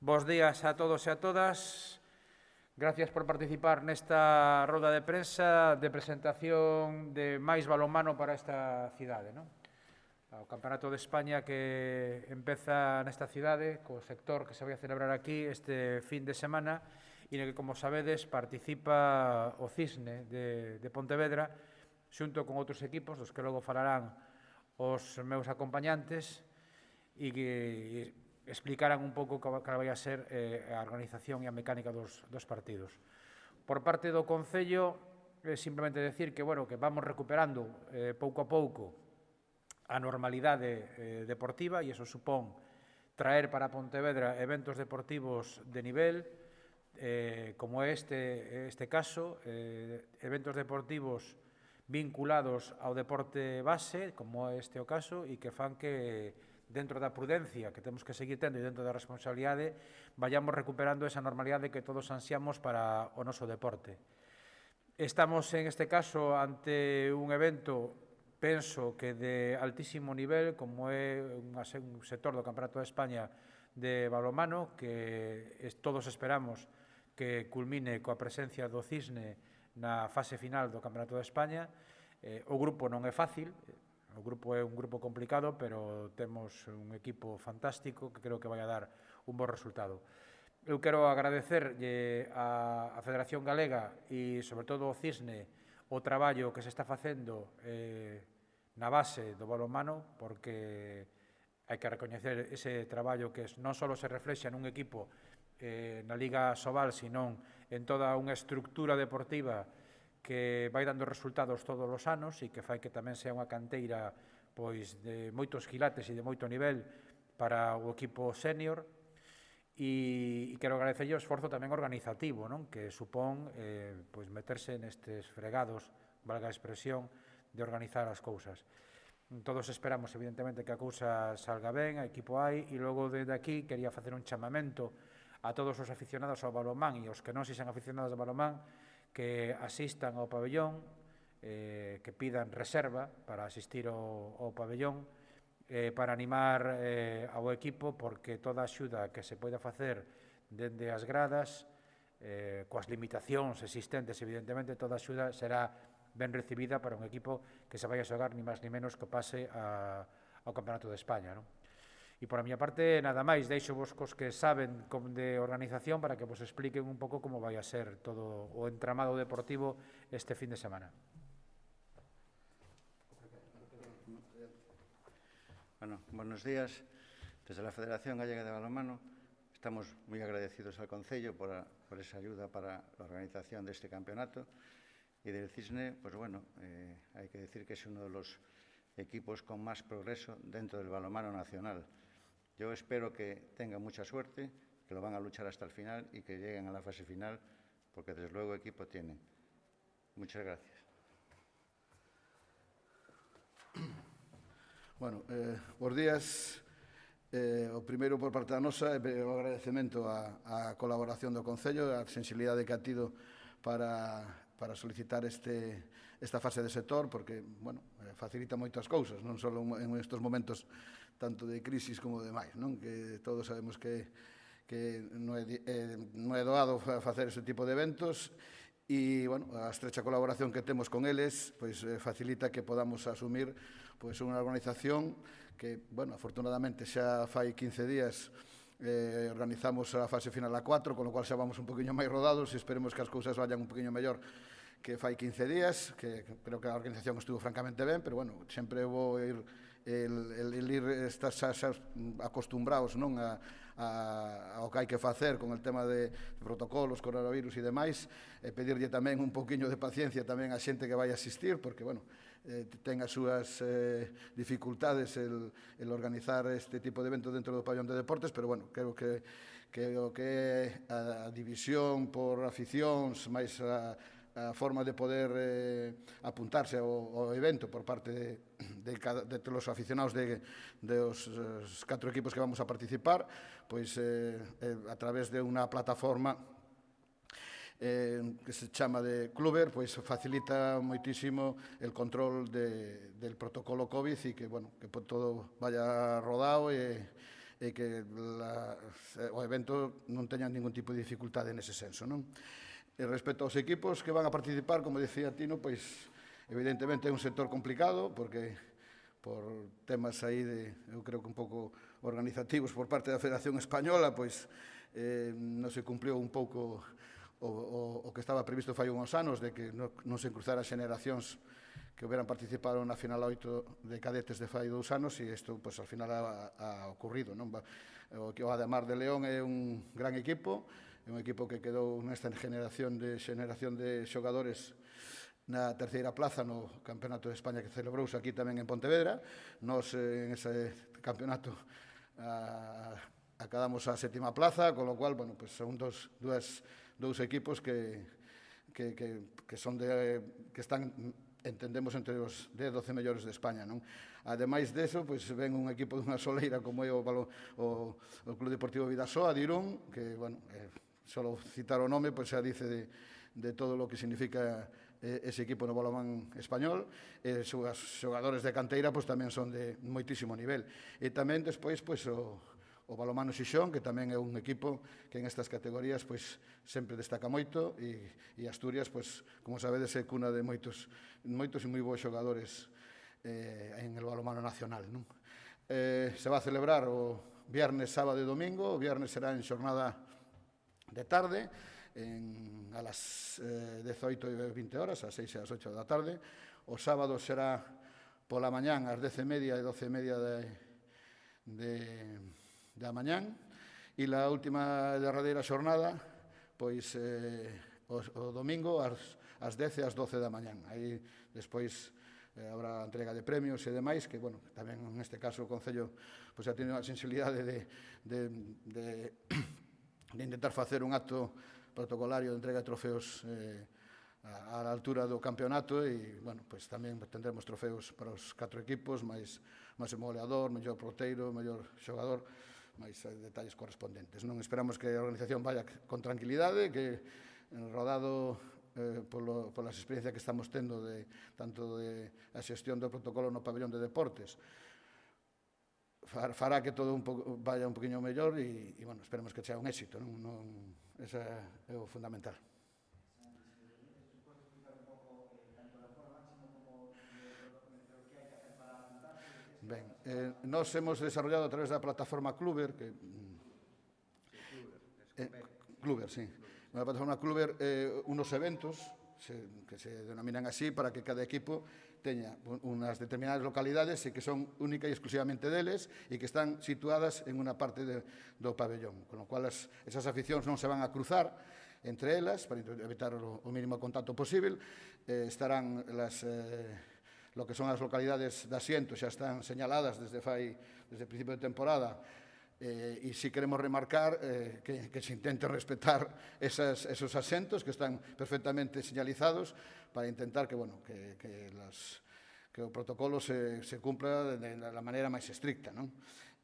Bos días a todos e a todas. Gracias por participar nesta roda de prensa de presentación de máis balonmano para esta cidade. O Campeonato de España que empeza nesta cidade, co sector que se vai a celebrar aquí este fin de semana, e no que, como sabedes, participa o Cisne de Pontevedra, xunto con outros equipos, dos que logo falarán os meus acompañantes, e que explicaran un pouco cal vai a ser a organización e a mecánica dos partidos. Por parte do Concello, simplemente decir que vamos recuperando pouco a pouco a normalidade deportiva, e iso supón traer para Pontevedra eventos deportivos de nivel, como este caso, eventos deportivos vinculados ao deporte base, como este o caso, e que fan que dentro da prudencia que temos que seguir tendo e dentro da responsabilidade vayamos recuperando esa normalidade que todos ansiamos para o noso deporte. Estamos, en este caso, ante un evento, penso que de altísimo nivel, como é un sector do Campeonato de España de balonmano, que todos esperamos que culmine coa presencia do Cisne na fase final do Campeonato de España. O grupo non é fácil, o grupo é un grupo complicado, pero temos un equipo fantástico que creo que vai a dar un bo resultado. Eu quero agradecerlle á Federación Galega e, sobre todo, ao Cisne o traballo que se está facendo na base do balonmano, porque hai que recoñecer ese traballo que non só se reflexa nun equipo na Liga Sobal, senón en toda unha estructura deportiva que vai dando resultados todos os anos e que fai que tamén sea unha canteira de moitos quilates e de moito nivel para o equipo sénior. E quero agradecerlle o esforzo tamén organizativo, que supón meterse nestes fregados, valga a expresión, de organizar as cousas. Todos esperamos, evidentemente, que a cousa salga ben, a equipo hai, e logo desde aquí quería facer un chamamento a todos os aficionados ao balonmán e os que non sexan aficionados ao balonmán que asistan ao pabellón, que pidan reserva para asistir ao pabellón, para animar ao equipo, porque toda a axuda que se poida facer dende as gradas, coas limitacións existentes, evidentemente, toda a axuda será ben recibida para un equipo que se vai a xogar ni máis ni menos que pase ao Campeonato de España. E por a miña parte, nada máis, deixo vos cos que saben de organización para que vos expliquen un pouco como vai a ser todo o entramado deportivo este fin de semana. Bueno, buenos días. Desde la Federación Gallega de Balonmano estamos muy agradecidos al Concello por esa ayuda para la organización de este campeonato. Y del Cisne, pues bueno, hay que decir que es uno de los equipos con más progreso dentro del balonmano nacional. Yo espero que tengan mucha suerte, que lo van a luchar hasta el final y que lleguen a la fase final, porque desde luego equipo tienen. Muchas gracias. Bueno, bos días. O primeiro por parte da nosa, o agradecemento á colaboración do Concello, a sensibilidade que ha tido para solicitar esta fase de sector, porque, bueno, facilita moitas cousas, non só en estes momentos tanto de crisis como de máis, non? Que todos sabemos que non é doado facer ese tipo de eventos e, bueno, a estrecha colaboración que temos con eles facilita que podamos asumir unha organización que, bueno, afortunadamente xa fai 15 días organizamos a fase final a 4, con lo cual xa vamos un poquinho máis rodados e esperemos que as cousas vayan un poquinho mellor que fai 15 días, que creo que a organización estuvo francamente ben, pero, bueno, sempre vou ir estar acostumbrados ao que hai que facer con el tema de protocolos, coronavirus e demais, e pedirlle tamén un poquinho de paciencia tamén a xente que vai asistir, porque, bueno, ten as súas dificultades el organizar este tipo de eventos dentro do pabellón de deportes, pero, bueno, creo que o que é a división por aficións, máis a forma de poder apuntarse ao evento por parte de los aficionados dos 4 equipos que vamos a participar, pois a través de unha plataforma que se chama de Cluber, pois facilita moitísimo el control del protocolo COVID e que, bueno, que todo vaya rodado e e que o evento non teña ningún tipo de dificultade nese senso, non? E respecto aos equipos que van a participar, como decía Tino, pois evidentemente é un sector complicado, porque por temas aí eu creo que un pouco organizativos por parte da Federación Española, pois non se cumpliu un pouco o que estaba previsto fai uns anos, de que non se cruzara xeneracións que hubieran participado na final 8 de cadetes de fai 2 anos, e isto, pois, al final ha ocurrido, non? O Ademar de León é un gran equipo, é un equipo que quedou nesta xeneración de xogadores na terceira plaza no Campeonato de España que celebrouse aquí tamén en Pontevedra. Nos en ese campeonato acabamos a 7ª plaza, con lo cual, bueno, pues son dous equipos que son que están, entendemos, entre os 10-12 mellores de España, non? Ademais deso, pois ven un equipo dunha soleira como é o Club Deportivo Vidasoa de Irún, que, bueno, só citar o nome, pois xa dice de todo o que significa ese equipo no balonmán español. Os xogadores de canteira pois tamén son de moitísimo nivel. E tamén despois pois o balonmán Xixón, que tamén é un equipo que en estas categorías pois sempre destaca moito, e Asturias, pois, como sabedes, é cuna de moitos e moi bons xogadores en el balonmán nacional, non? Se va a celebrar o viernes, sábado e domingo. O viernes será en xornada de tarde, a las 18:20 horas, ás 6 e ás 8 da tarde. O sábado será pola mañán, ás 10:30 e 12:30 da mañán. E a última derradeira xornada, pois, o domingo, ás 10 e ás 12 da mañán. Aí, despois, habrá entrega de premios e demais, que, bueno, tamén, neste caso, o Concello pois xa tiene a sensibilidade de intentar facer un acto protocolario de entrega de trofeos á altura do campeonato, e, bueno, pois tamén tendremos trofeos para os 4 equipos, máis o goleador, mellor porteiro, mellor xogador, máis detalles correspondentes, non? Esperamos que a organización vaya con tranquilidade, que rodado polas experiencias que estamos tendo tanto de a xestión do protocolo no pabellón de deportes, fará que todo vaya un poquinho mellor, e, bueno, esperemos que sea un éxito, non? Ese é o fundamental. Ben, nós hemos desarrollado a través da plataforma Kluber, Kluber, sí. Na plataforma Kluber, unos eventos que se denominan así, para que cada equipo teña unhas determinadas localidades e que son única e exclusivamente deles, e que están situadas en unha parte do pabellón, con lo cual esas aficións non se van a cruzar entre elas, para evitar o mínimo contacto posible. Estarán lo que son as localidades de asiento xa están señaladas desde o principio de temporada, e si queremos remarcar que se intente respetar esos asentos que están perfectamente señalizados, para intentar que o protocolo se cumpla de la maneira máis estricta, non?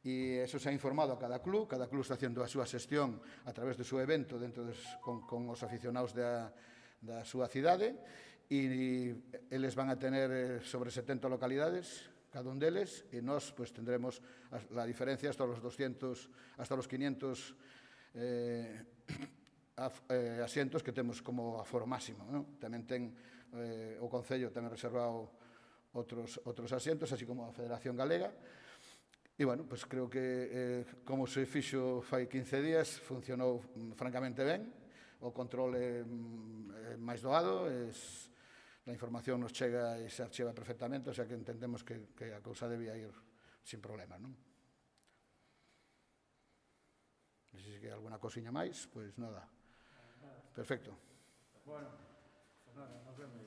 E eso se ha informado a cada club está facendo a súa xestión a través do seu evento con os aficionados da súa cidade, e eles van a tener sobre 70 localidades cada un deles, e nós pois tendremos a diferencia hasta los 200, hasta los 500 asientos que temos como aforo máximo, non? Tamén ten o Concello tamén reservado outros asientos, así como a Federación Galega. E, bueno, pois creo que como se fixo fai 15 días, funcionou francamente ben. O control é máis doado, a información nos chega e se archiva perfectamente, o sea que entendemos que a cousa debía ir sin problemas, non? Non sei se hai alguna cosiña máis, pois nada. Perfecto. Bueno, pues nada, nos vemos.